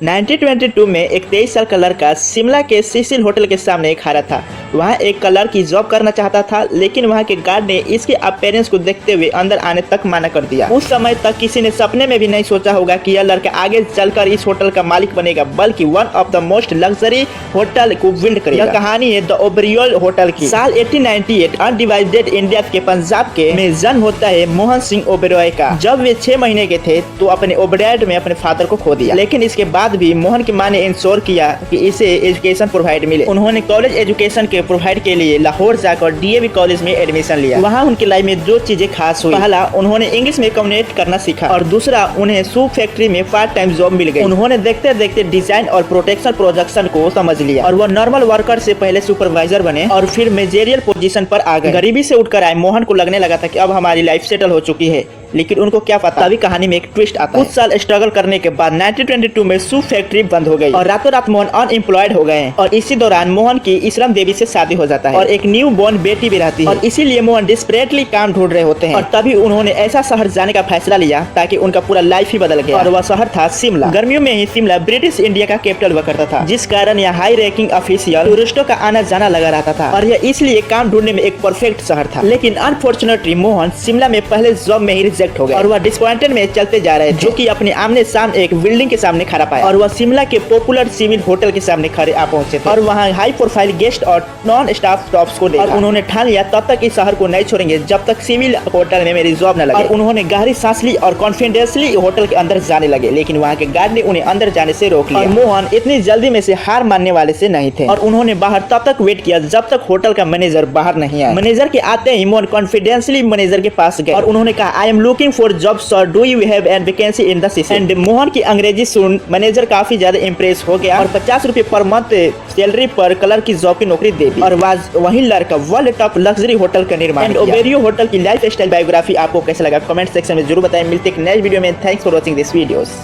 1922 में एक 23 साल का लड़का शिमला के सिसिल होटल के सामने खड़ा था। वहाँ एक कलर की जॉब करना चाहता था, लेकिन वहाँ के गार्ड ने इसके अपीयरेंस को देखते हुए अंदर आने तक मना कर दिया। उस समय तक किसी ने सपने में भी नहीं सोचा होगा कि यह लड़का आगे चलकर इस होटल का मालिक बनेगा, बल्कि one of the most luxury hotel को बिल्ड करेगा। यह कहानी है द ओबेरॉय होटल की। साल 1898 अनडिवाइडेड इंडिया के पंजाब के में जन्म होता है मोहन सिंह ओबेरॉय का। जब वे 6 महीने के थे तो अपने ओबेरॉय में अपने फादर को खो दिया, लेकिन इसके बाद भी मोहन की मां ने इंश्योर किया कि इसे एजुकेशन प्रोवाइड मिले। उन्होंने कॉलेज एजुकेशन के प्रोवाइड के लिए लाहौर जाकर डीएवी कॉलेज में एडमिशन लिया। वहाँ उनकी लाइफ में 2 चीजें खास हुई। पहला, उन्होंने इंग्लिश में कम्युनिकेट करना सीखा, और दूसरा, उन्हें शू फैक्ट्री में पार्ट टाइम जॉब मिल गई। उन्होंने देखते देखते डिजाइन और प्रोटेक्शन प्रोडक्शन को समझ लिया, और वह नॉर्मल वर्कर से पहले सुपरवाइजर बने और फिर मैनेजरियल पोजीशन पर आ गए। गरीबी से उठकर आए मोहन को लगने लगा था कि अब हमारी लाइफ सेटल हो चुकी है, लेकिन उनको क्या पता, तभी कहानी में एक ट्विस्ट आता है। कुछ साल स्ट्रगल करने के बाद 1922 में शू फैक्ट्री बंद हो गई और रातों रात मोहन अनएम्प्लॉयड हो गए। और इसी दौरान मोहन की इस्लाम देवी से शादी हो जाता है और एक न्यू बॉर्न बेटी भी रहती है, और इसीलिए मोहन डिस्परेटली काम ढूंढ रहे होते हैं। और तभी उन्होंने ऐसा शहर जाने का फैसला लिया ताकि उनका पूरा लाइफ ही बदल गया, और वह शहर था शिमला। गर्मियों में ही शिमला ब्रिटिश इंडिया का कैपिटल हुआ करता था, जिस कारण यहाँ हाई रैंकिंग ऑफिशियल टूरिस्टों का आना जाना लगा रहता था, और यह इसलिए काम ढूंढने में एक परफेक्ट शहर था। लेकिन अनफॉर्चुनेटली मोहन शिमला में पहले जॉब में ही रिजेक्ट हो गए, और वह डिसअपॉइंटेड में चलते जा रहे थे, जो कि अपने आमने सामने एक बिल्डिंग के सामने खड़ा पाया, और वह शिमला के पॉपुलर सिविल होटल के सामने खड़े आ पहुंचे थे, और वहां हाई प्रोफाइल गेस्ट और नॉन स्टाफ स्टॉप्स को देखा, और उन्होंने ठान लिया तब तक इस शहर को नहीं छोड़ेंगे जब तक सिविल होटल में मेरी जॉब न लगे। और उन्होंने गहरी सांस ली और कॉन्फिडेंसली होटल के अंदर जाने लगे, लेकिन वहाँ के गार्ड ने उन्हें अंदर जाने से रोक लिया। और मोहन इतनी जल्दी में से हार मानने वाले से नहीं थे, और उन्होंने बाहर तब तक वेट किया जब तक होटल का मैनेजर बाहर नहीं आया। मैनेजर के आते ही मोहन कॉन्फिडेंसली मैनेजर के पास गए और उन्होंने कहा, I am looking for job sir, do you have an vacancy in the city? And Mohan की अंग्रेजी सुन मैनेजर काफी ज्यादा इम्प्रेस हो गया और 50 रुपए पर मंथ सैलरी पर कलर की जॉब की नौकरी दे दी, और वही लड़का वर्ल्ड टॉप लग्जरी होटल का निर्माण। एंड ओबेरॉय होटल की लाइफ स्टाइल बायोग्राफी आपको कैसा लगा कमेंट सेक्शन में जरूर बताएं। मिलते हैं एक नेक्स्ट वीडियो में। Thanks for watching this videos.